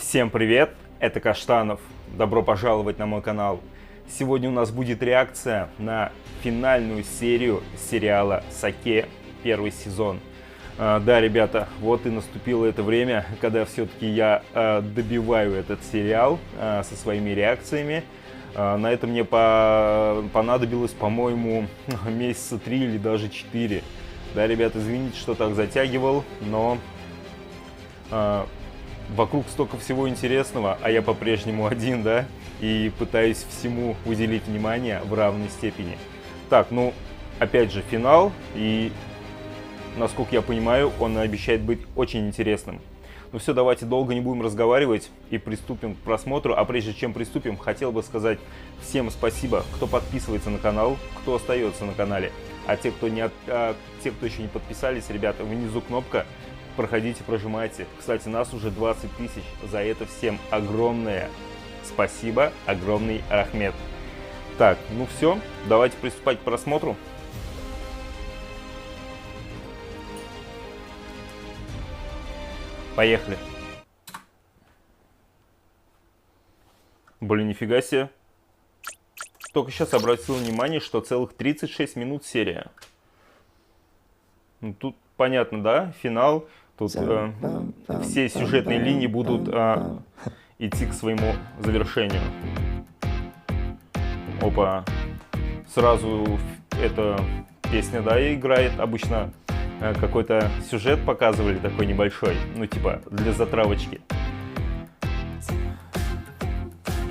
Всем привет, это Каштанов, добро пожаловать на мой канал. Сегодня у нас будет реакция на финальную серию сериала «Саке», первый сезон. Да, ребята, вот и наступило это время, когда все-таки я добиваю этот сериал со своими реакциями. На это мне понадобилось, по-моему, месяца 3 или даже 4. Да, ребят, извините, что так затягивал, но вокруг столько всего интересного, а я по-прежнему один, да, и пытаюсь всему уделить внимание в равной степени. Так, ну, опять же, финал, и, насколько я понимаю, он обещает быть очень интересным. Ну все, давайте долго не будем разговаривать и приступим к просмотру. А прежде чем приступим, хотел бы сказать всем спасибо, кто подписывается на канал, кто остается на канале. А те, кто еще не подписались, ребята, внизу кнопка. Проходите, прожимайте. Кстати, нас уже 20 тысяч. За это всем огромное спасибо, огромный рахмет. Так, ну все, давайте приступать к просмотру. Поехали. Блин, нифига себе. Только сейчас обратил внимание, что целых 36 минут серия. Ну, тут понятно, да? Финал. Тут все сюжетные линии будут идти к своему завершению. Опа. Сразу эта песня, да, играет. Обычно какой-то сюжет показывали такой небольшой. Ну, типа, для затравочки.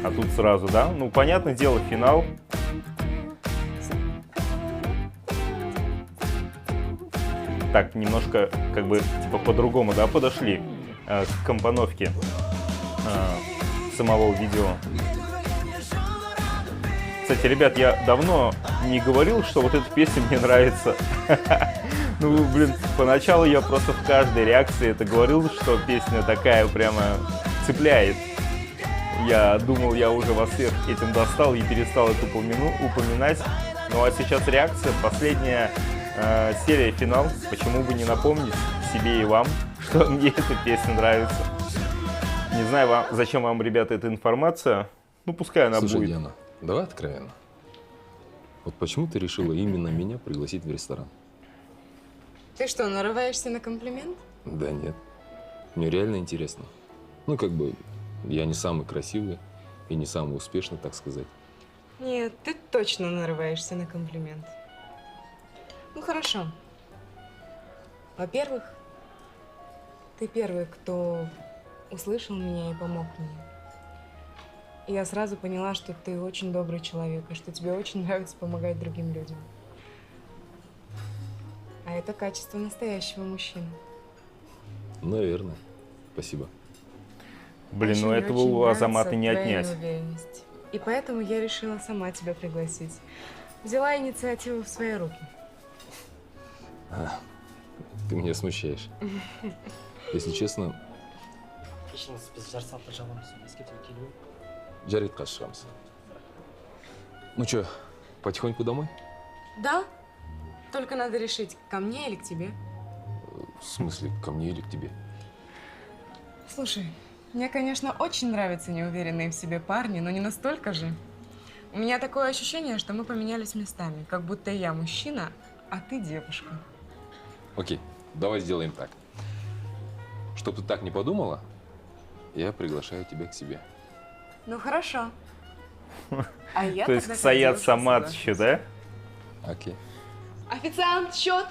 А тут сразу, да? Ну, понятное дело, финал. Так, немножко, как бы, типа, по-другому, да, подошли к компоновке самого видео. Кстати, ребят, я давно не говорил, что вот эта песня мне нравится. Ну, блин, поначалу я просто в каждой реакции это говорил, что песня такая прямо цепляет. Я думал, я уже вас всех этим достал и перестал это упоминать. Ну, а сейчас реакция, последняя серия, финал. Почему бы не напомнить себе и вам, что мне эта песня нравится. Не знаю, зачем вам, ребята, эта информация. Ну, пускай она Слушай, будет. Диана, давай откровенно. Вот почему ты решила именно меня пригласить в ресторан? Ты что, нарываешься на комплимент? Да нет. Мне реально интересно. Ну, как бы, я не самый красивый и не самый успешный, так сказать. Нет, ты точно нарываешься на комплимент. Ну, хорошо. Во-первых, ты первый, кто услышал меня и помог мне. И я сразу поняла, что ты очень добрый человек, и что тебе очень нравится помогать другим людям. А это качество настоящего мужчины. Наверное. Спасибо. Блин, ну Мне этого очень у нравится Азамата не твоя отнять. неуверенность. И поэтому я решила сама тебя пригласить. Взяла инициативу в свои руки. Ты меня смущаешь. Если честно, жарит кашрамс. Ну что, потихоньку домой? Да? Только надо решить, ко мне или к тебе. В смысле, ко мне или к тебе? Слушай, мне, конечно, очень нравятся неуверенные в себе парни, но не настолько же. У меня такое ощущение, что мы поменялись местами, как будто я мужчина, а ты девушка. Окей, давай сделаем так. Чтоб ты так не подумала, я приглашаю тебя к себе. Ну хорошо. А я То есть тогда как Саят девушка Самат соглашусь. еще, да? Окей. Официант, счет!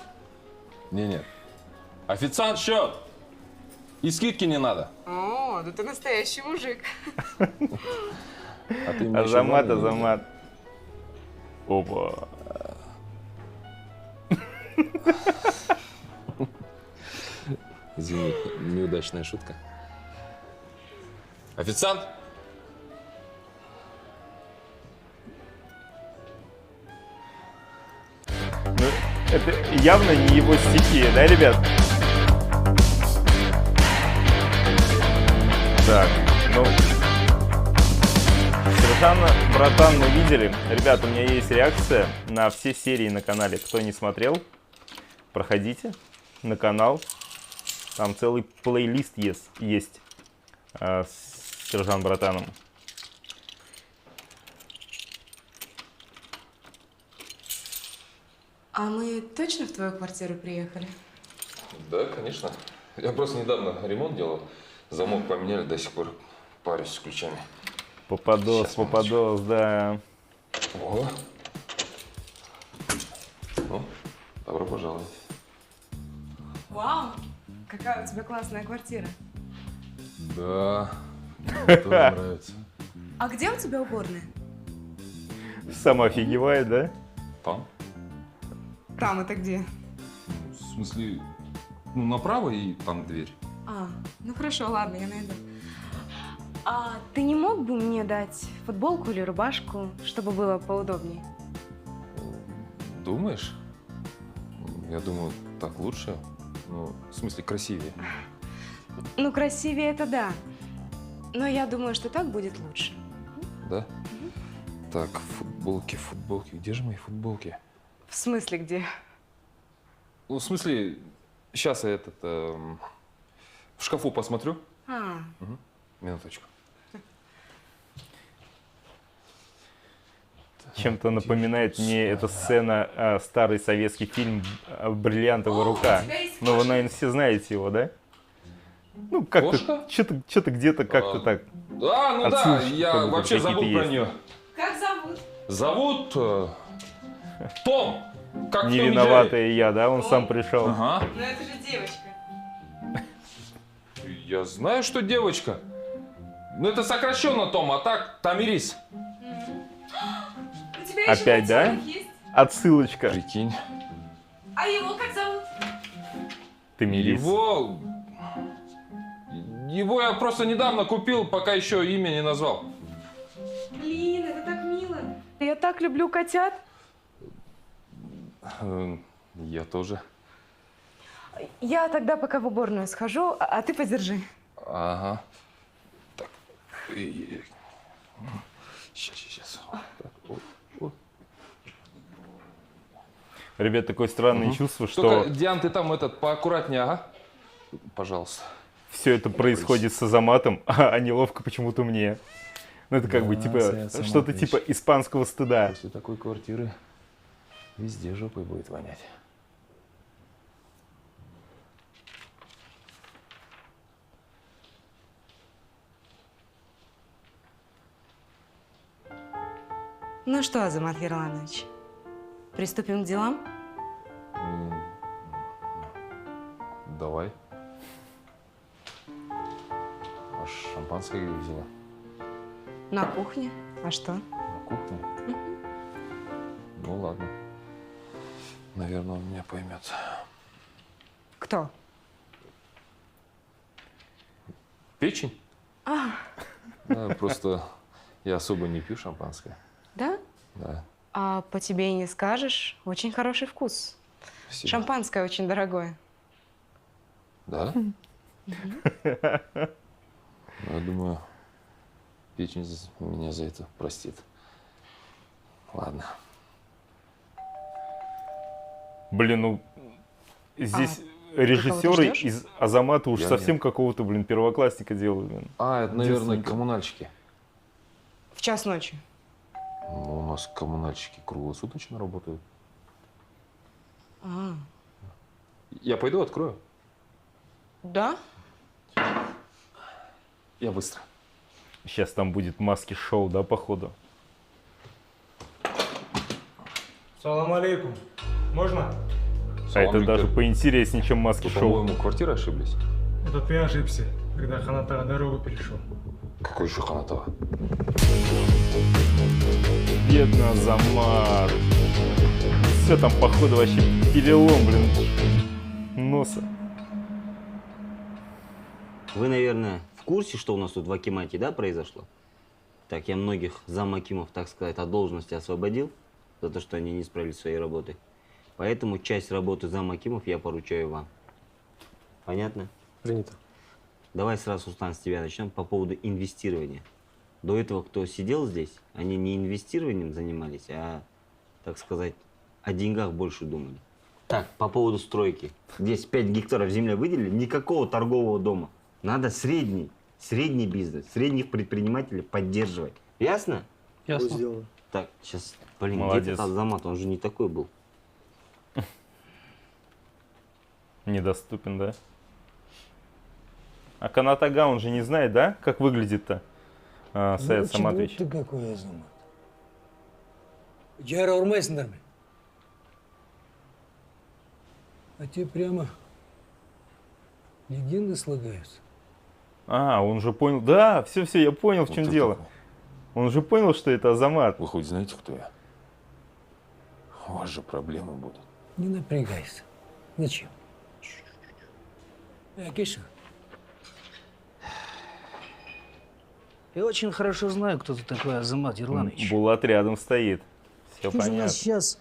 Не-нет. Официант, счет! И скидки не надо. О, да ты настоящий мужик. А ты мне еще Азамат, главное не Азамат. Опа. Извини, неудачная шутка. Официант! Ну, это явно не его стихия, да, ребят? Так, ну... Сержанна, братан, мы видели. Ребята, у меня есть реакция на все серии на канале. Кто не смотрел, проходите на канал. Там целый плейлист есть. с сержант братаном. А мы точно в твою квартиру приехали? Да, конечно. Я просто недавно ремонт делал. Замок поменяли, до сих пор парюсь с ключами. Попадос, Сейчас, попадос, да. О. Ну, добро пожаловать. Вау! Какая у тебя классная квартира. Да, мне тоже нравится. А где у тебя уборная? Сам офигевает, да? Там? Там это где? В смысле, ну, направо и там дверь. А, ну хорошо, ладно, я найду. А ты не мог бы мне дать футболку или рубашку, чтобы было поудобнее? Думаешь? Я думаю, так лучше. Ну, в смысле, красивее. Ну, красивее это да. Но я думаю, что так будет лучше. Да? Так, футболки, футболки. Где же мои футболки? В смысле где? Ну, в смысле, сейчас я в шкафу посмотрю. А, Минуточку. Чем-то напоминает мне эта сцена, старый советский фильм «Бриллиантовая рука». Ну, вы, наверное, все знаете его, да? Ну, как-то, что-то где-то как-то так. А, ну да, Отсылочки я как будто вообще забыл какие-то про есть. нее. как зовут? Зовут Том. Как в Не том виноватая я, да? Он сам пришел. Ага. Ну это же девочка. Я знаю, что девочка. Ну это сокращенно Том, а так Тамирис. У тебя Опять, да? есть? Отсылочка. Прикинь. А его как зовут? Ты мирись. Его я просто недавно купил, пока еще имя не назвал. Блин, это так мило. Я так люблю котят. Я тоже. Я тогда пока в уборную схожу, а ты подержи. Ага. Так. Сейчас. Так. Ребят, такое странное чувство, что Только, Диан, ты там поаккуратнее, ага? Пожалуйста. все это происходит с Азаматом, а неловко почему-то мне. Ну, это как бы, типа, что-то типа испанского стыда. После такой квартиры везде жопой будет вонять. Ну что, Азамат Ерланович, приступим к делам? Давай. А шампанское где взяла? На кухне. А что? На кухне? Ну ладно. Наверное, он меня поймет. Кто? Печень? А, Да, просто я особо не пью шампанское. да? Да. А по тебе и не скажешь. Очень хороший вкус. Спасибо. Шампанское очень дорогое. Да? Ну, я думаю, печень меня за это простит. Ладно. Блин, ну, здесь кого-то режиссеры ждешь? из Азамата уж Я совсем нет. какого-то, блин, первоклассника делают. Блин. А, это, наверное, Девственника. коммунальщики. В час ночи. Ну, у нас коммунальщики круглосуточно работают. А, Я пойду открою. да? Я быстро. Сейчас там будет маски-шоу, да, походу? Салам алейкум. Можно? А это даже поинтереснее, чем Вы, маски-шоу. по-моему, квартиры ошиблись. Это ты ошибся, когда Ханатара дорогу перешел. Какой еще Ханатова? Бедный Азамат. Все там, походу, вообще перелом, блин, носа. Вы, наверное, в курсе, что у нас тут в Акимате, да, произошло? Так, я многих замакимов, так сказать, от должности освободил за то, что они не справились со своей работой. Поэтому часть работы замакимов я поручаю вам. Понятно? Принято. Давай сразу, Руслан, с тебя начнем по поводу инвестирования. До этого, кто сидел здесь, они не инвестированием занимались, а, так сказать, о деньгах больше думали. Так, по поводу стройки. Здесь 5 гектаров земли выделили, никакого торгового дома. Надо средний средний бизнес, средних предпринимателей поддерживать. Ясно? Ясно. Так, сейчас, блин, Молодец. где этот Азамат? Он же не такой был. Недоступен, да? А Канат Ага, он же не знает, да, как выглядит-то Саят Саматович? Ты какой, Азамат? Джара урмайсыңдар ма? А те прямо легенды слагаются. А, он же понял. Да, все, я понял, в Вот чем это дело. да. Он же понял, что это Азамат. Вы хоть знаете, кто я? У вас же проблемы будут. Не напрягайся. Зачем? Кеша. Я очень хорошо знаю, кто ты такой, Азамат Ерланович. Булат рядом стоит. Все Ты же у понятно. нас сейчас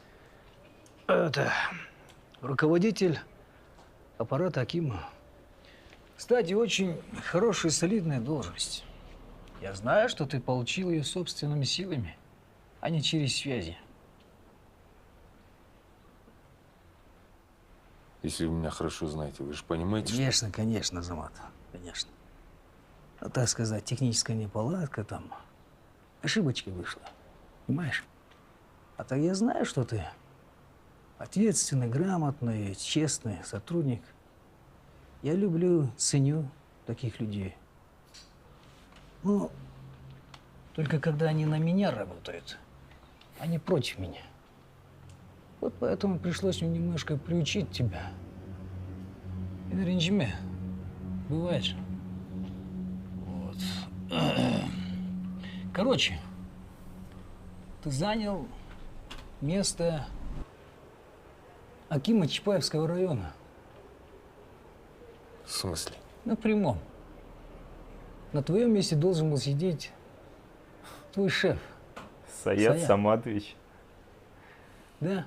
руководитель аппарата Акима. Кстати, очень хорошая и солидная должность. Я знаю, что ты получил ее собственными силами, а не через связи. Если вы меня хорошо знаете, вы же понимаете, Конечно, конечно, Азамат, конечно. Ну, так сказать, техническая неполадка там, ошибочка вышла, понимаешь? А так я знаю, что ты ответственный, грамотный, честный сотрудник. Я люблю, ценю таких людей. Ну, только когда они на меня работают, а не против меня. Вот поэтому пришлось мне немножко приучить тебя. И на ренжиме. Бывает же. Вот. Короче, ты занял место Акима Чапаевского района. в смысле? На прямом. На твоем месте должен был сидеть твой шеф. Саят Саят. Саматович. Да.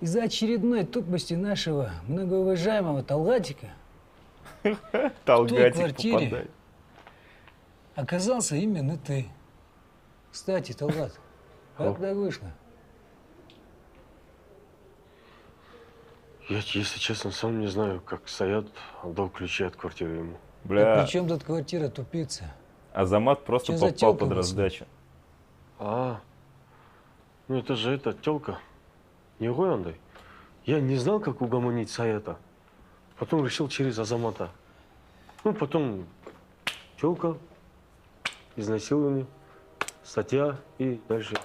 Из-за очередной тупости нашего многоуважаемого Талгатика Талгатик квартире? попадает. оказался именно ты. Кстати, Талгат, как так вышло? Я, если честно, сам не знаю, как Саят отдал ключи от квартиры ему. Да Бля, при чем тут квартира, тупица? Азамат просто Чё за попал тёлка под вышла? раздачу. Ну это же эта тёлка. Не ғой андай. Я не знал, как угомонить Саята. Потом решил через Азамата. Ну, потом тёлка, изнасилование, статья и дальше.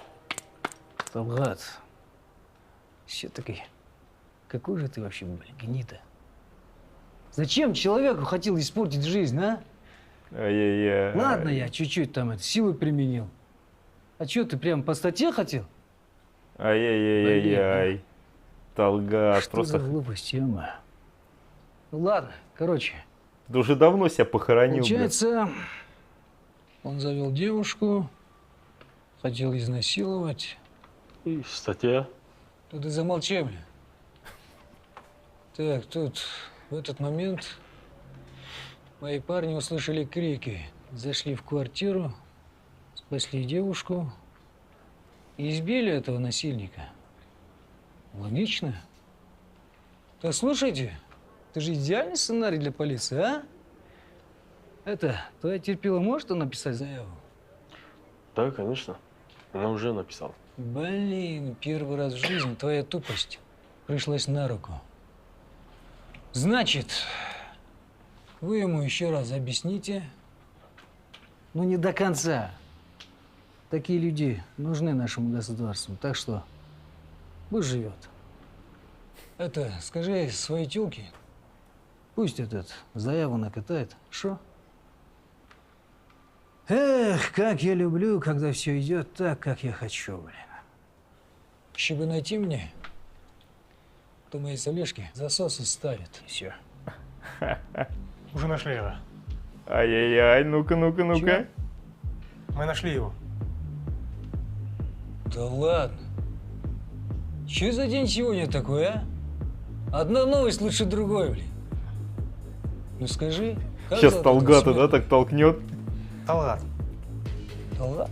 Талгат, все-таки, какой же ты вообще, блин, гнида? Зачем человеку хотел испортить жизнь, а? Ай-яй-яй. Ладно, я чуть-чуть там силу применил. А что, ты прям по статье хотел? Ай-яй-яй-яй. Талгат, Что просто... за глупость, ё-моё. Ну ладно, короче, Ты уже давно себя похоронил, блядь. получается, он завел девушку, хотел изнасиловать. И статья. Тут и замолчи, бля. Так, тут в этот момент мои парни услышали крики, зашли в квартиру, спасли девушку и избили этого насильника. Логично. Так слушайте, это же идеальный сценарий для полиции, а? Это, твоя терпила может написать заяву? Да, конечно. Она уже написала. Блин, первый раз в жизни твоя тупость пришлась на руку. Значит, вы ему еще раз объясните. Ну, не до конца. Такие люди нужны нашему государству, так что пусть живет. Это, скажи своей тёлке, пусть этот заяву накатает. Шо? Эх, как я люблю, когда все идет так, как я хочу, блин. Чтобы найти мне, то мои Олежки засосы ставят. И все. Уже нашли его. Ай-яй-яй, ну-ка. Мы нашли его. Да ладно. Че за день сегодня такой, а? Одна новость лучше другой, блин. Ну скажи, как Сейчас зовут Талгата, этого да, так толкнет. Талгат. Талгат?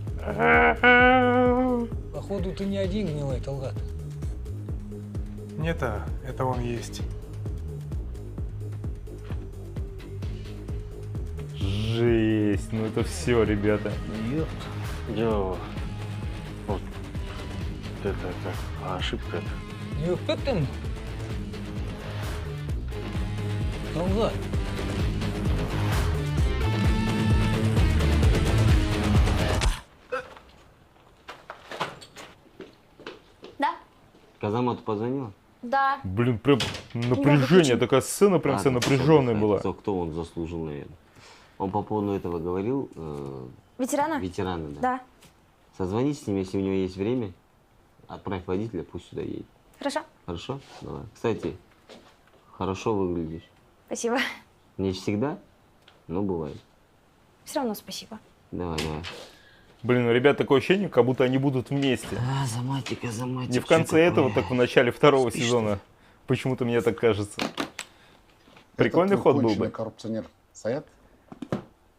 Походу, ты не один гнилой, Талгат. Нет, это он есть. Ну это все, ребята. Ёпт. Я вот это ошибка это. Юпитин. Толгай. Да? Казамату позвонила? Да. Блин, прям напряжение, такая сцена прям вся Ладно, напряженная была. Кто он заслужил, наверное. Он по поводу этого говорил. Ветерана? Ветераны, да. Да. Созвонись с ним, если у него есть время. Отправь водителя, пусть сюда едет. Хорошо. Хорошо? Давай. Кстати, хорошо выглядишь. Спасибо. Не всегда, но бывает. Все равно спасибо. Давай, давай. Блин, у ребят такое ощущение, как будто они будут вместе. Азаматик. Не в конце этого, так в начале второго сезона. Почему-то мне так кажется. Прикольный Этот ход был конченый бы. коррупционер Саят,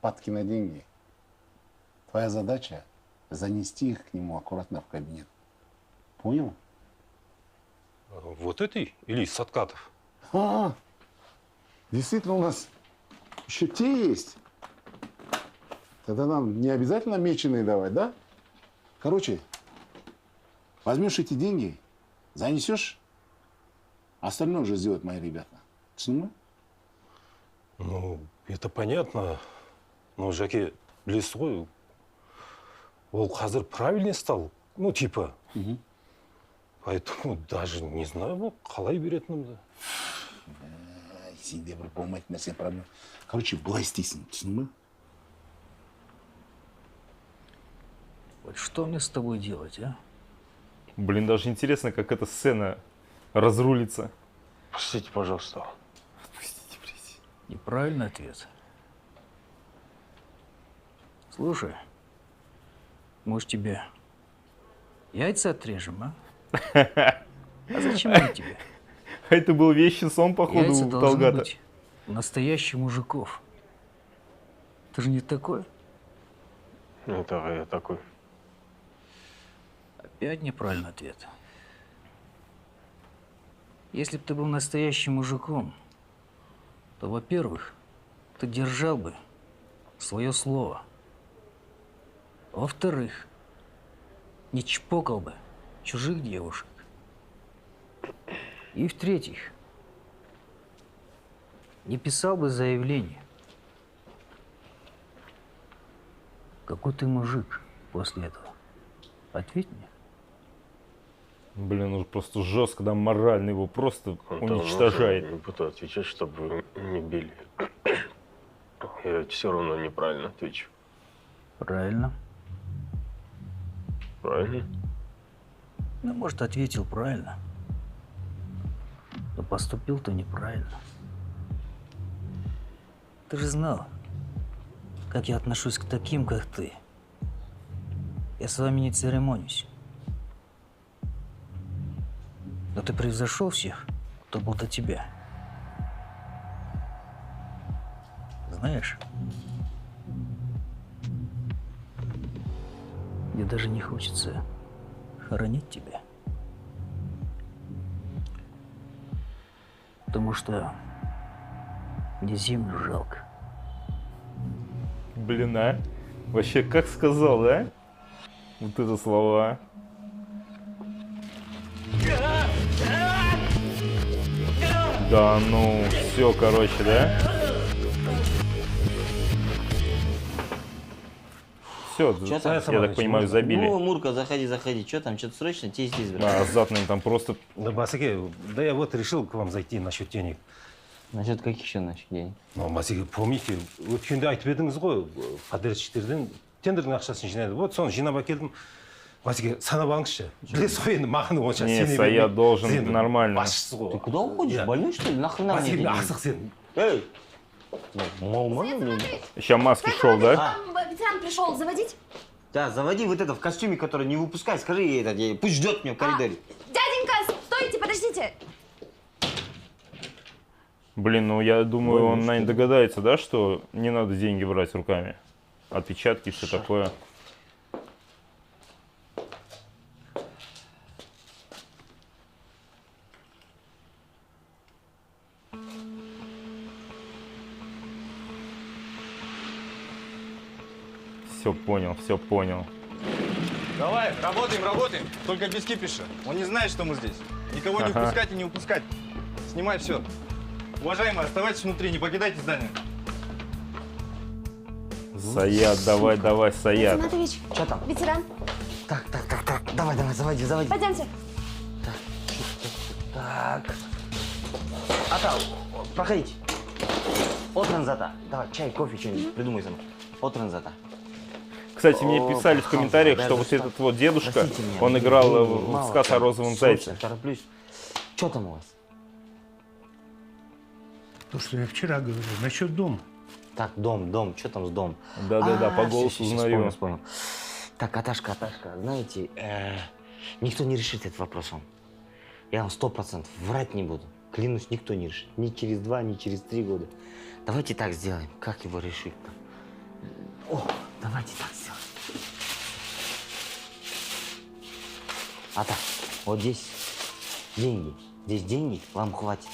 падки на деньги. Твоя задача занести их к нему аккуратно в кабинет. Понял? Вот этой или из откатов? Действительно, у нас еще те есть. Тогда нам не обязательно меченые давать, да? Короче, возьмешь эти деньги, занесешь, остальное уже сделают мои ребята. Түсіндің? Ну, это понятно. Но Жаке білесіз ғой, ол қазір правильный стал. Ну, типа. Поэтому даже не знаю, ну, қалай беретінімді. Сенде бір болмайтын нәрсе проблема. Короче, былай істейсің, түсіндің бе? Вот что мне с тобой делать, а? Блин, даже интересно, как эта сцена разрулится. Простите, пожалуйста. Отпустите, блядь. Неправильный ответ. Слушай, может тебе яйца отрежем, а? А зачем они тебе? А это был вещий сон, походу, Яйца у должны Талгата. быть настоящих мужиков. Ты же не такой? Это я такой. Опять неправильный ответ. Если бы ты был настоящим мужиком, то, во-первых, ты держал бы свое слово. Во-вторых, не чпокал бы чужих девушек. И в-третьих, не писал бы заявление. Какой ты мужик после этого? Ответь мне. Блин, он просто жестко, да, морально его просто Это уничтожает. Не буду отвечать, чтобы вы не били. Я ведь все равно неправильно отвечу. Правильно. Правильно? Ну, может, ответил правильно, но поступил-то неправильно. Ты же знал, как я отношусь к таким, как ты. Я с вами не церемонюсь. Но ты превзошел всех, кто был до тебя. Знаешь, мне даже не хочется хоронить тебя. Потому что мне землю жалко. Блин, а? Вообще, как сказал, да? Вот это слова. Да ну, все, короче, да? Все, Чё там? я так понимаю, забили. Ну, Мурка, заходи, заходи. Что там, что-то срочно? Тебе здесь, брат. А Азат, наверное, там просто... Да, Басеке, да я вот решил к вам зайти насчет денег. Насчет каких еще наших денег? Ну, Басеке, помните, өткенде айтып едіңіз ғой, подрядчиктерден тендердің ақшасын жинайды. Вот соны жинап әкелдім. Басеке, санап алыңызшы. Білесіз ғой енді мақаны онша Не, сене Саят бермей. должен Сіз енді нормально. басшысы ғой. Ты куда уходишь? Я- Больной, что ли? Нахрена мне эти Басеке, деньги? ақсық сен. Эй! Нормально, блин. Сейчас маски шел, да? Там ветеран пришел заводить. Да, заводи вот это в костюме, который не выпускай. Скажи ей это, пусть ждет меня в коридоре. Дяденька, стойте, подождите. Блин, ну я думаю, он, наверное, догадается, да, что не надо деньги брать руками. Отпечатки, все такое. Все понял, все понял. Давай, работаем. Только без кипиша. Он не знает, что мы здесь. Никого не упускать и не упускать. Снимай все. Уважаемые, оставайтесь внутри, не покидайте здание. Саят, давай, Саят. Матвеевич, Что там? ветеран. Так, давай, заводи. Пойдемте. Так. Ата, проходите. От Ранзата. Давай, чай, кофе, что-нибудь придумай сам. От Ранзата. Кстати, мне писали в комментариях, что вот этот вот дедушка, он играл в сказ о розовом зайце. Тороплюсь. Что там у вас? То, что я вчера говорил, насчет дома. Так, дом, что там с домом? Да, по голосу всё, узнаю. вспомнил. Так, Каташка, знаете, никто не решит этот вопрос. Я вам 100% врать не буду. Клянусь, никто не решит. Ни через 2, ни через 3 года. Давайте так сделаем. Как его решить-то? О, давайте так сделаем. Вот здесь деньги. Здесь деньги вам хватит.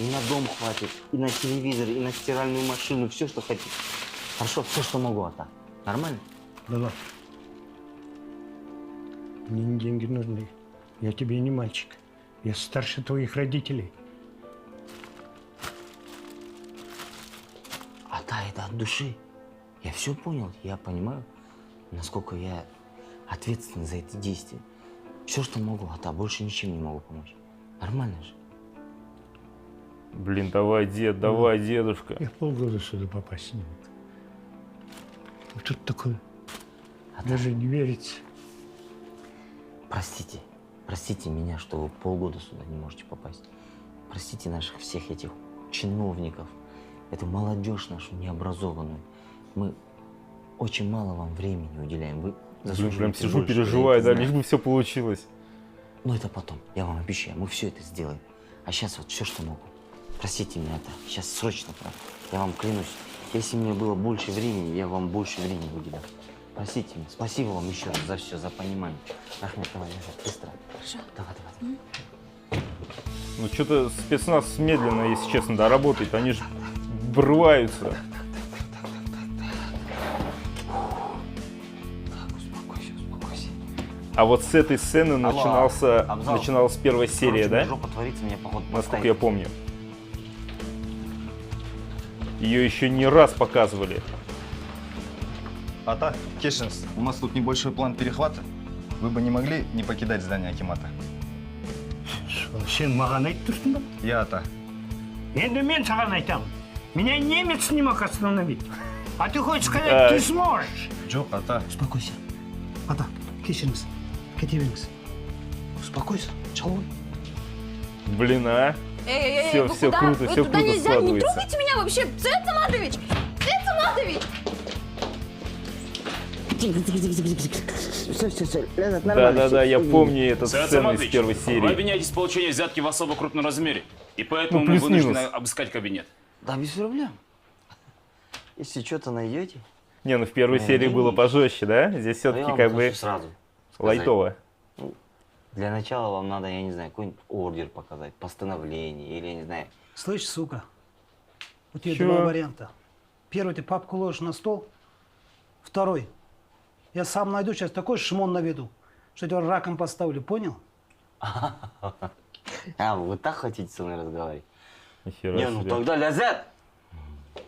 И на дом хватит, и на телевизор, и на стиральную машину, все, что хотите. Хорошо, все, что могу, Ата. Нормально? Да. Мне не деньги нужны. Я тебе не мальчик. Я старше твоих родителей. Ата, это от души. Я все понял, я понимаю, насколько я ответственен за эти действия. Все, что могу, Ата, больше ничем не могу помочь. Нормально же? Блин, давай, дедушка. Я полгода сюда попасть не могу. Тут такое. Даже не верится. Простите меня, что вы полгода сюда не можете попасть. Простите наших всех этих чиновников, эту молодежь нашу необразованную. Мы очень мало вам времени уделяем. Вы Блин, прям сижу, переживаю, да, лишь бы все получилось. Но это потом, я вам обещаю, мы все это сделаем. А сейчас вот все, что могу. Простите меня, это сейчас срочно, правда. Я вам клянусь, если у меня было больше времени, я вам больше времени уделял. Простите меня, спасибо вам еще раз за все, за понимание. Ахмед, давай, быстро. Хорошо. Давай. Ну, что-то спецназ медленно, если честно, да, работает. Они же врываются. Так, успокойся. А вот с этой сцены начиналась первая серия, да? Жопа творится, меня, походу, Насколько я помню. Ее еще не раз показывали. Ата, Кешинс, у нас тут небольшой план перехвата. Вы бы не могли не покидать здание акимата? Сен маған айтып тұрсың ба? Я Ата. Енді мен саған айтамын. Меня немец не мог остановить. А ты хочешь сказать, ты сможешь? Жоқ, Ата. Успокойся. Ата, кешіріңіз. Кете беріңіз. Успокойся, чалой. Блин, а? Эй, вы все куда? круто, Вы все туда круто нельзя, не складывается. трогайте меня вообще! Свет Саматович! Свет Саматович! Все, нормально. Да, я помню эту Совет сцену из Саматович, первой Вы серии. обвиняетесь в получении взятки в особо крупном размере, и поэтому Ну, мы плюс-минус. вынуждены обыскать кабинет. Да, без проблем. Если что-то найдете, Не, ну в первой серии было пожестче, да? Здесь я все-таки вам как хочу бы сразу сказать. лайтово. Для начала вам надо, я не знаю, какой-нибудь ордер показать, постановление или, я не знаю. Слышь, сука, у тебя Чё? два варианта. Первый, ты папку ложишь на стол. Второй, я сам найду сейчас такой шмон наведу, что тебя раком поставлю, понял? А, вы так хотите со мной разговаривать? Нихера Не, ну себе. тогда лязет.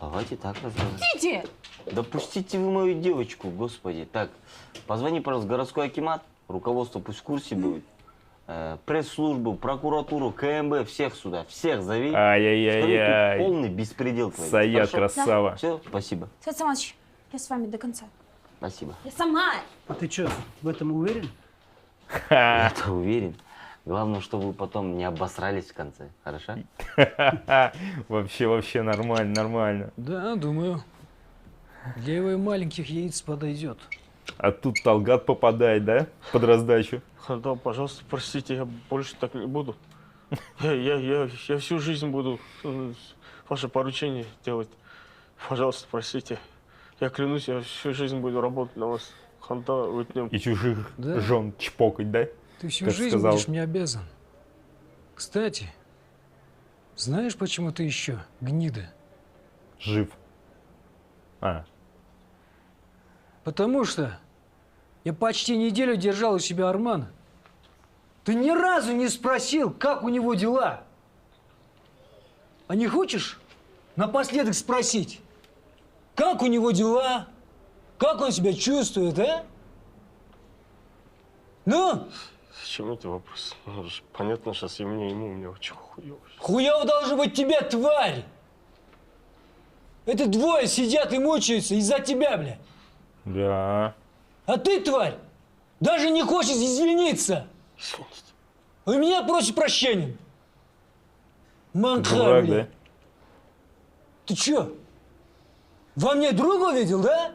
Давайте так разговаривать. Идите! Да пустите вы мою девочку, господи. Так, позвони, пожалуйста, в городской акимат, руководство пусть в курсе будет. Пресс-службу, прокуратуру, КМБ, всех сюда, всех зови. Скажи, Ай-яй-яй-яй. тут полный беспредел твой. Саят, красава. Все, спасибо. Свет Саматович, я с вами до конца. Спасибо. Я сама! А ты что, в этом уверен? Я-то уверен. Главное, чтобы вы потом не обосрались в конце, хорошо? Вообще нормально. Да, думаю. Для его маленьких яиц подойдет. А тут Талгат попадает, да? Под раздачу. Да, пожалуйста, простите, я больше так не буду. Я всю жизнь буду ваше поручение делать. Пожалуйста, простите. Я клянусь, я всю жизнь буду работать на вас. Ханта вытнем. И чужих Да. жен чпокать, да? Ты всю Как жизнь сказал. будешь мне обязан. Кстати, знаешь, почему ты еще гнида? Жив. А. Потому что я почти неделю держал у себя Армана. Ты ни разу не спросил, как у него дела. А не хочешь напоследок спросить, как у него дела? Как он себя чувствует, а? Ну? Зачем это вопрос? Ну, понятно, сейчас и мне, и ему, у меня очень хуёво. Хуёво должно быть тебе, тварь! Это двое сидят и мучаются из-за тебя, бля. Да. А ты, тварь, даже не хочешь извиниться. У меня просит прощения. Манха, Дурак, бля. да? Ты чё? Во мне друга видел, да?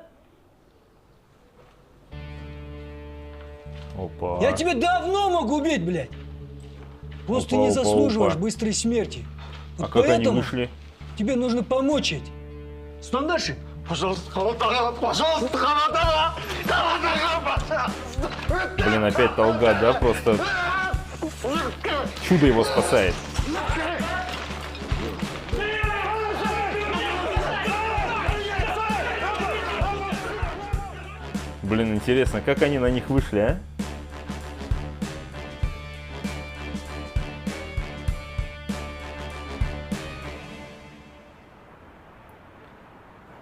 Опа. Я тебя давно могу убить, блядь. Просто ты Опа, не опа, заслуживаешь опа. быстрой смерти. А Вот как они поэтому вышли? тебе нужно помочь. Стандаши? Пожалуйста, Халатара, пожалуйста, Халатара! Халатара, пожалуйста! Блин, опять Талгат, да? Просто чудо его спасает. Блин, интересно, как они на них вышли, а?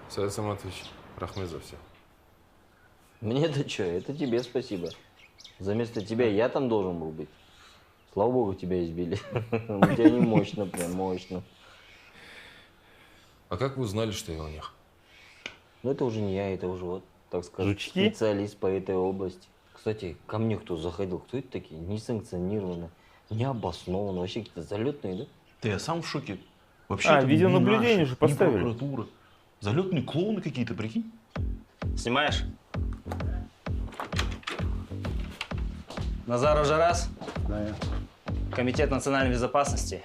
Саид Саматович, рахмет за все. Мне-то что, это тебе спасибо. Заместо тебя я там должен был быть. Слава богу, тебя избили. У тебя не мощно, прям мощно. А как вы узнали, что я у них? Ну это уже не я, это уже вот, так сказать, Жучки? специалист по этой области. Кстати, ко мне кто заходил, кто это такие? Несанкционированно, необоснованно, вообще какие-то залетные, да? Да я сам в шоке. Вообще А, это видеонаблюдение не же наши, поставили. не прокуратура. Залетные клоуны какие-то, прикинь. Снимаешь? Назар уже раз? Да, я. Комитет национальной безопасности.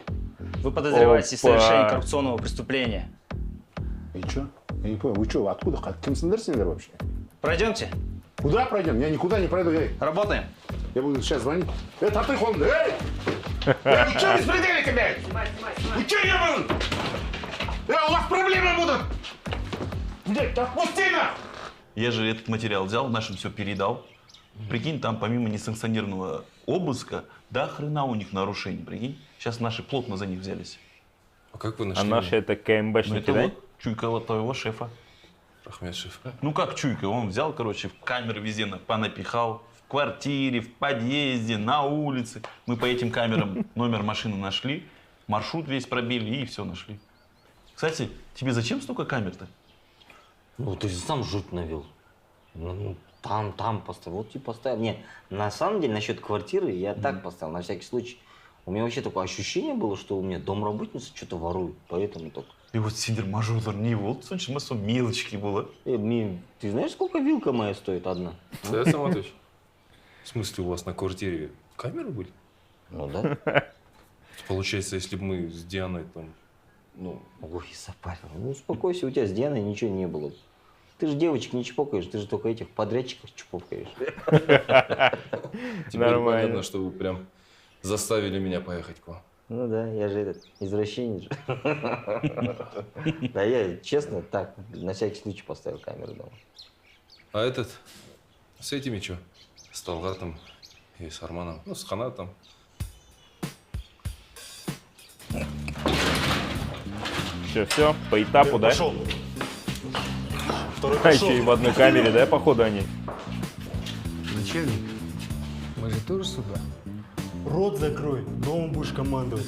Вы подозреваете в Опа. совершении коррупционного преступления. И что? Я не понял, вы что, откуда? Кемсендер вообще? Пройдемте. Куда пройдем? Я никуда не пройду, эй. Работаем. Я буду сейчас звонить. Это ты, Хон, эй! Вы что, беспредельники, блядь? Вы что, ебаный? У вас проблемы будут! Блядь, отпусти нас! Я же этот материал взял, нашим все передал. Прикинь, там помимо несанкционированного обыска, да хрена у них нарушений, прикинь. Сейчас наши плотно за них взялись. А как вы А нашли? наши это Ну, КМБшники, это да? вот чуйка вот твоего шефа. Рахмет, шеф. Ну как чуйка? Он взял, короче, в камеры везде понапихал. В квартире, в подъезде, на улице. Мы по этим камерам номер машины нашли, маршрут весь пробили и все нашли. Кстати, тебе зачем столько камер-то? Ну ты же сам жуть навел. Ну, там поставил, вот типа поставил. Нет, на самом деле насчет квартиры я так поставил, на всякий случай. У меня вообще такое ощущение было, что у меня домработница что-то ворует, поэтому только. И вот сидер мажор не вот, слушай, мы мелочки было. Ты знаешь, сколько вилка моя стоит одна? Саид Саматович, в смысле, у вас на квартире камеры были? Ну да. Получается, если бы мы с Дианой там, ну... Ой, запарил. Ну успокойся, у тебя с Дианой ничего не было. Ты же девочек не чпокаешь, ты же только этих подрядчиков чпокаешь. Теперь понятно, что вы прям заставили меня поехать к вам. Ну да, я же этот, извращенец же. Да я, честно, так, на всякий случай поставил камеру дома. А этот, с этими что? С Талгатом и с Арманом, ну, с Ханатом. Все, по этапу, да? Пошел. А еще и в одной камере, да, походу они? Начальник, мы же тоже сюда. Рот закрой, дома будешь командовать.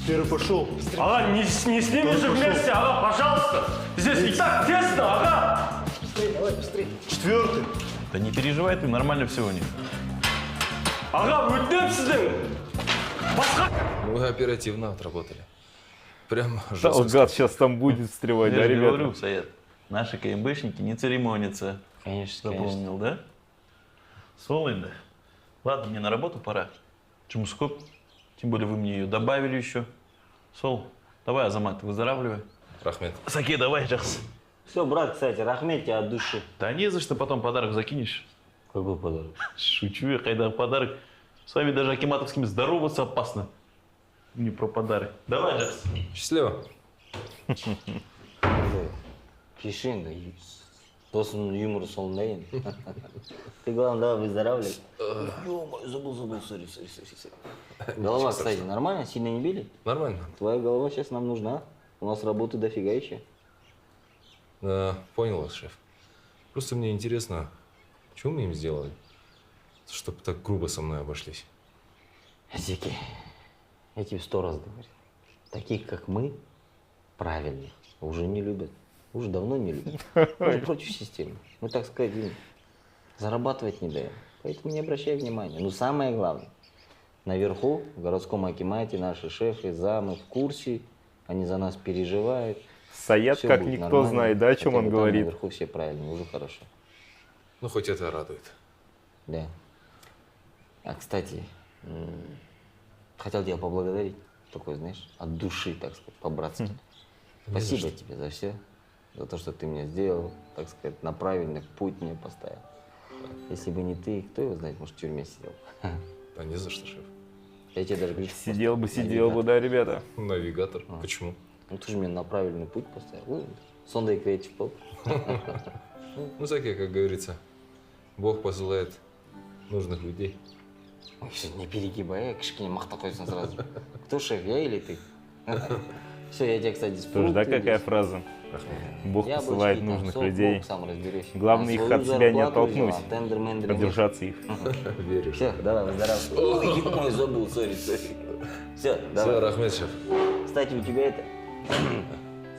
Первый пошел. Ага, не с ними же вместе, ага, пожалуйста. Здесь и так тесно, ага. Быстрее, давай, быстрее. Четвертый. Да не переживай ты, нормально все у них. Ага, өтінемсіздер. Басқа. Ну, вы оперативно отработали. Прям Талгат сейчас там будет встревать, Я да, же ребята? говорю, Саед, наши КМБшники не церемонятся. Конечно, Запомнил, да? Солында. Ладно, мне на работу пора. Жұмыс көп. Тем более вы мне ее добавили еще. Сол, давай, Азамат, выздоравливай. Рахмет. Саке, давай, жақсы. Все, брат, кстати, рахмет тебе от души. Да не за что, потом подарок закинешь. Какой подарок? Шучу я, когда подарок. С вами даже акиматовскими здороваться опасно. Не про подарок. Давай, жақсы. Счастливо. Кишин, да. Досымның юморы сондай енді. Ты, главное, давай выздоравливай. Ё-моё, забыл, сори. Голова, кстати, нормально? Сильно не били? Нормально. Твоя голова сейчас нам нужна. У нас работы дофига еще. Да, понял вас, шеф. Просто мне интересно, что мы им сделали, чтобы так грубо со мной обошлись? Зики, я тебе 100 раз говорю. Таких, как мы, правильных, уже не любят. Уже давно не любят. Мы же против системы. Мы, так сказать, им зарабатывать не даем. Поэтому не обращай внимания. Но самое главное, наверху, в городском акимате, наши шефы, замы в курсе, они за нас переживают. Саят, Всё как будет никто, нормально. знает, да, о чем Хотя он бы там говорит. Наверху все правильно, уже хорошо. Ну, хоть это радует. Да. А, кстати, хотел тебя поблагодарить. Такой, знаешь, от души, так сказать, по-братски. Спасибо тебе за все. За то, что ты меня сделал, так сказать, на правильный путь меня поставил. Если бы не ты, кто его знает, может, в тюрьме сидел. А не за что, шеф. Я тебе даже говорю, Сидел бы, да, ребята. Навигатор. Почему? Ну, ты же меня на правильный путь поставил. Сондай креатив поп. Ну, такие, как говорится, Бог посылает нужных людей. Ой, не перегибай, кішкене мақта қойсың сразу. Кто шеф, я или ты? Все, я тебя, кстати, Тоже, да, какая фраза? Бог посылает нужных людей. Главное, их от себя не оттолкнуть, а держаться их. Веришь. Все, давай, выздоравливай. Ой, мой, забыл, сори. Все, давай. Все, рахмет, шеф. Кстати, у тебя это...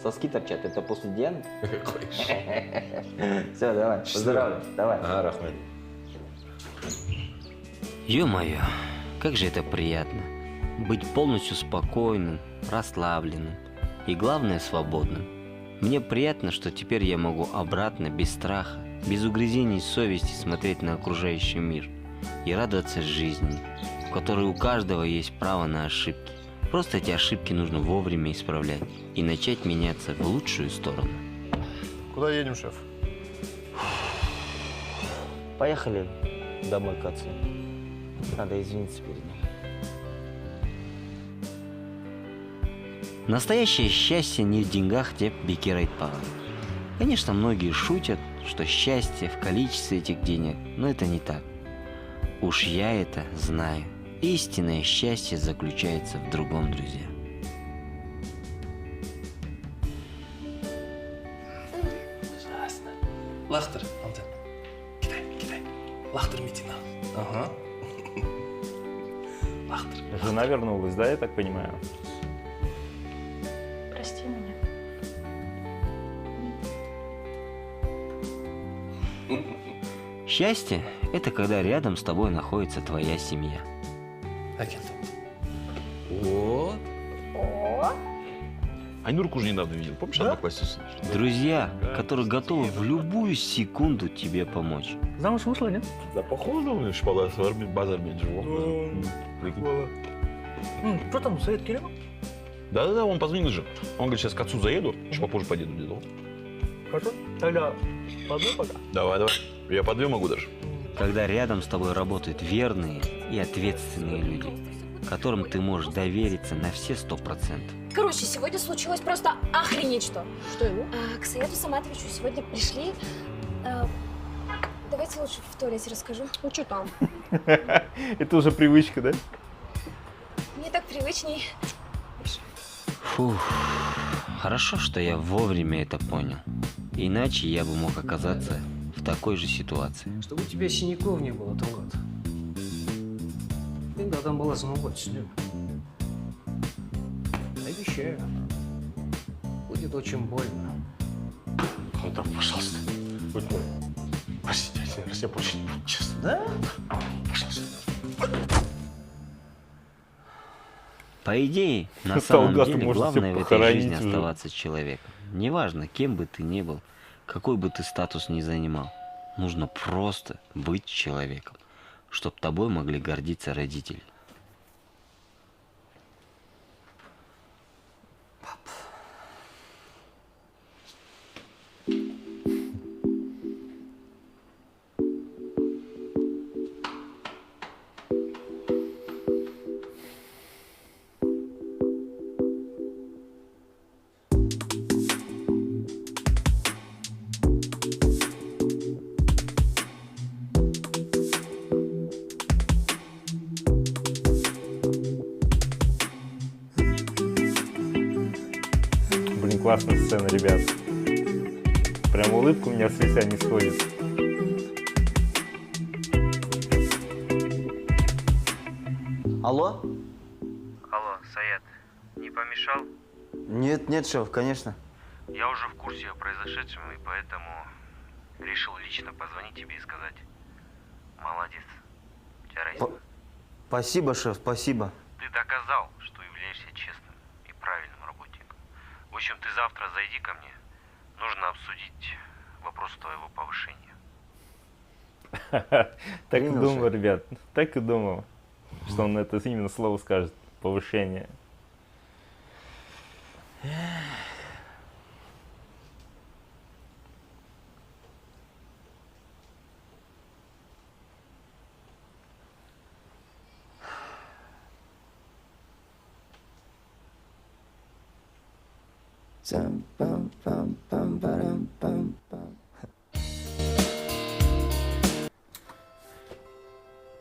Соски торчат, это после Дианы? Все, давай, поздравляю, давай. Ага, рахмет. Ё-моё, как же это приятно. Быть полностью спокойным, расслабленным и, главное, свободным. Мне приятно, что теперь я могу обратно, без страха, без угрызений совести смотреть на окружающий мир и радоваться жизни, в которой у каждого есть право на ошибки. Просто эти ошибки нужно вовремя исправлять и начать меняться в лучшую сторону. Куда едем, шеф? Поехали домой к отцу. Надо извиниться перед ним. Настоящее счастье не в деньгах, деп Бекир айтпаған. Конечно, многие шутят, что счастье в количестве этих денег, но это не так. Уж я это знаю. Истинное счастье заключается в другом, друзья. Ужасно. Лахтер, Алтын. Кидай. Лахтер Митина. Ага. Лахтер. Жена вернулась, да, я так понимаю? Прости меня. Счастье – это когда рядом с тобой находится твоя семья. Вот. Айнурку уже недавно видел, помнишь, одноклассницу? Друзья, которые готовы в любую секунду тебе помочь. Замуж вышла, нет? Да, походу, у меня шпала базар меньше. Что там, Саид Керем? Да, он позвонил же. Он говорит, сейчас к отцу заеду, еще попозже подъеду где-то. Хорошо, тогда подвой пока. Давай. Я по 2 могу даже. Когда рядом с тобой работают верные и ответственные люди, которым ты можешь довериться на все 100%. Короче, сегодня случилось просто охренеть что. Что ему? К Саяту Саматовичу сегодня пришли. Давайте лучше в туалете расскажу. Ну, что там? Это уже привычка, да? Мне так привычней. Фух, хорошо, что я вовремя это понял. Иначе я бы мог оказаться в такой же ситуации. Чтобы у тебя синяков не было, Талгат. Когда там была самовольная слюна. Обещаю, будет очень больно. Алтын, пожалуйста. Будь мой. Простите, один раз я больше не буду, честно. Да? Пожалуйста. По идее, на самом Талгату деле, можно главное всё в этой жизни похоронить уже. оставаться человеком. Неважно, кем бы ты ни был, какой бы ты статус ни занимал, нужно просто быть человеком, чтобы тобой могли гордиться родители. классная сцена, ребят. Прям улыбка у меня с лица не сходит. Алло? Алло, Саят, не помешал? Нет, нет, шеф, конечно. Я уже в курсе о произошедшем, и поэтому решил лично позвонить тебе и сказать: молодец, Тереза. Спасибо, шеф, спасибо. Ты доказал, что являешься честным и правильным работником. В общем, ты завтра зайди ко мне. Нужно обсудить вопрос твоего повышения. Так и думал, ребят, так и думал, что он это именно слово скажет, повышение.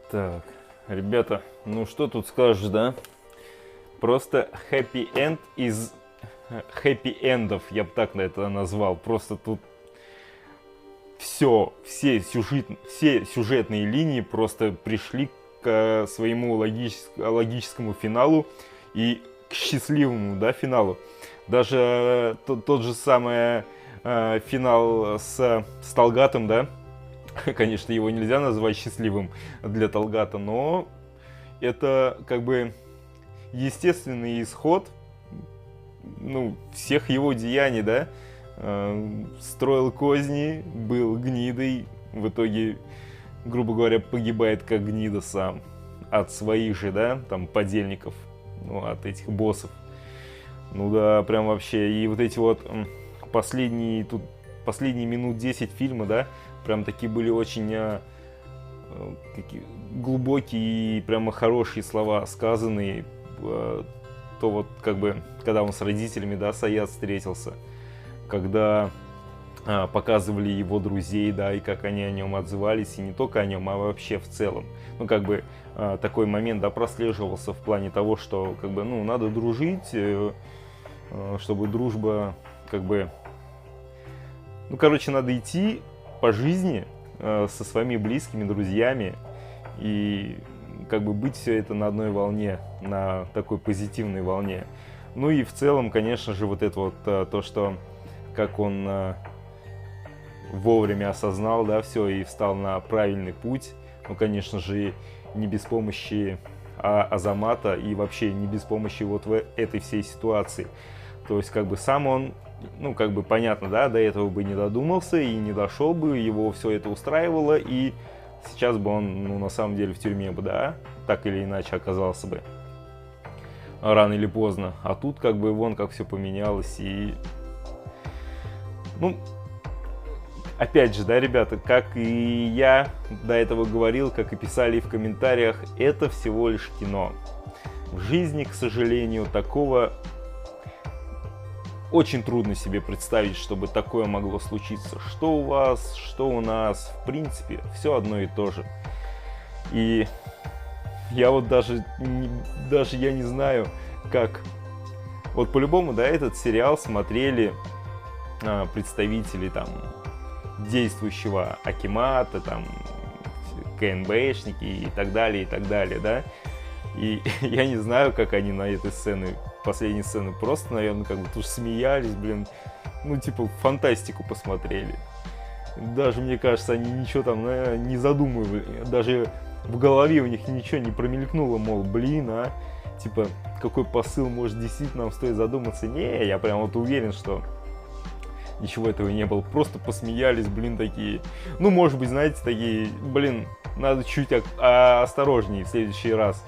Так, ребята, ну что тут скажешь, да? Просто happy end из happy endов, я бы так на это назвал. Просто тут все сюжетные линии просто пришли к своему логическому финалу и к счастливому, да, финалу. Даже тот же самый финал с Талгатом, да, конечно, его нельзя назвать счастливым для Талгата, но это как бы естественный исход, ну, всех его деяний, да. Строил козни, был гнидой, в итоге, грубо говоря, погибает как гнида сам от своих же, да, там, подельников, ну, от этих боссов. Ну да, прям вообще, и вот эти вот последние минут 10 фильма, да, прям такие были очень глубокие и прямо хорошие слова сказанные. То вот как бы, когда он с родителями, да, Саят встретился, когда показывали его друзей, да, и как они о нем отзывались, и не только о нем, а вообще в целом. Ну, как бы, такой момент, да, прослеживался в плане того, что, как бы, ну, надо дружить, чтобы дружба, как бы, ну, короче, надо идти по жизни со своими близкими, друзьями, и, как бы, быть все это на одной волне, на такой позитивной волне. Ну, и в целом, конечно же, вот это вот, то, что, как он вовремя осознал, да, все, и встал на правильный путь, ну, конечно же, не без помощи Азамата и вообще не без помощи вот в этой всей ситуации. То есть, как бы, сам он, ну, как бы, понятно, да, до этого бы не додумался и не дошел бы, его все это устраивало, и сейчас бы он, ну, на самом деле в тюрьме бы, да, так или иначе оказался бы, рано или поздно. А тут, как бы, вон как все поменялось, и, ну, опять же, да, ребята, как и я до этого говорил, как и писали в комментариях, это всего лишь кино. В жизни, к сожалению, такого очень трудно себе представить, чтобы такое могло случиться. Что у вас, что у нас, в принципе, все одно и то же. И я вот даже я не знаю, как... Вот по-любому, да, этот сериал смотрели представители там действующего Акимата, там, КНБшники и так далее, да. И я не знаю, как они на этой сцене, последней сцены, просто, наверное, как бы тоже смеялись, блин, ну, типа, фантастику посмотрели. Даже, мне кажется, они ничего там не задумывали, даже в голове у них ничего не промелькнуло, мол, блин, типа, какой посыл, может, действительно нам стоит задуматься. Не, я прям вот уверен, что ничего этого не было, просто посмеялись, блин, такие. Ну, может быть, знаете, такие, блин, надо чуть осторожнее в следующий раз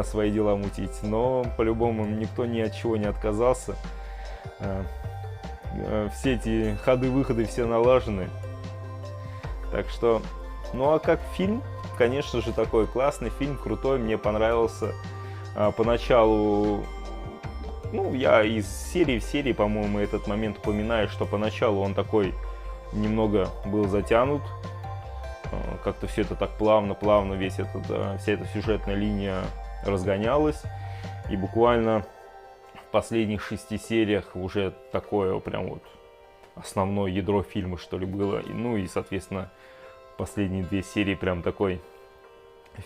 свои дела мутить. Но, по-любому, никто ни от чего не отказался. Все эти ходы-выходы все налажены. Так что, ну а как фильм, конечно же, такой классный фильм, крутой, мне понравился. Поначалу, ну, я из серии в серии, по-моему, этот момент упоминаю, что поначалу он такой немного был затянут. Как-то все это так плавно, вся эта сюжетная линия разгонялась. И буквально последних 6 сериях уже такое прям вот основное ядро фильма, что ли, было. Ну и, соответственно, последние 2 серии прям такой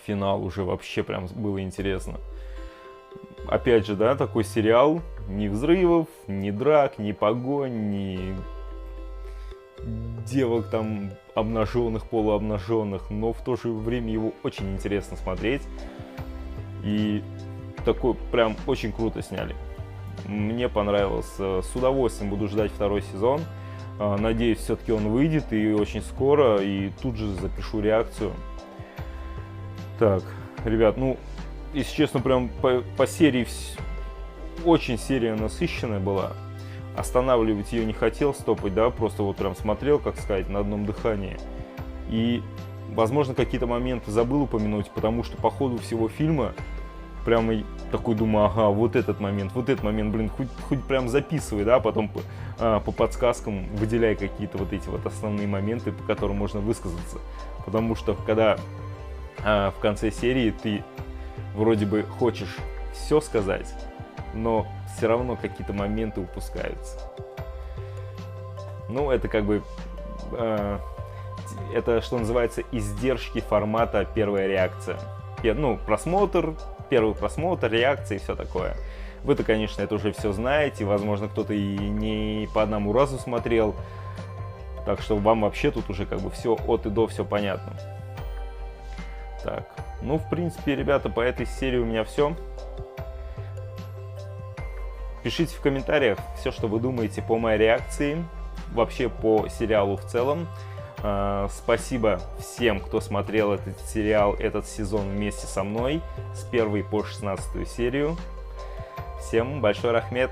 финал уже вообще прям было интересно. Опять же, да, такой сериал, ни взрывов, ни драк, ни погонь, ни девок там обнаженных, полуобнаженных, но в то же время его очень интересно смотреть. И такой прям очень круто сняли. Мне понравилось. С удовольствием буду ждать 2-й сезон. Надеюсь, все-таки он выйдет и очень скоро, и тут же запишу реакцию. Так, ребят, ну, если честно, прям по серии очень серия насыщенная была. Останавливать ее не хотел, стопать, да, просто вот прям смотрел, как сказать, на одном дыхании. И, возможно, какие-то моменты забыл упомянуть, потому что по ходу всего фильма прямо такой думаю, ага, вот этот момент, блин, хоть прям записывай, да, потом по подсказкам выделяй какие-то вот эти вот основные моменты, по которым можно высказаться. Потому что когда в конце серии ты вроде бы хочешь все сказать, но все равно какие-то моменты упускаются. Ну, это как бы, это, что называется, издержки формата первая реакция. Ну, первый просмотр, реакция и все такое. Вы-то, конечно, это уже все знаете, возможно, кто-то и не по одному разу смотрел, так что вам вообще тут уже как бы все от и до, все понятно. Так, ну, в принципе, ребята, по этой серии у меня все. Пишите в комментариях все, что вы думаете по моей реакции, вообще по сериалу в целом. Спасибо всем, кто смотрел этот сериал, этот сезон вместе со мной, с 1 по 16 серию. Всем большой рахмет.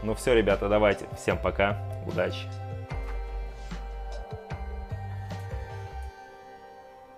Ну все, ребята, давайте. Всем пока. Удачи.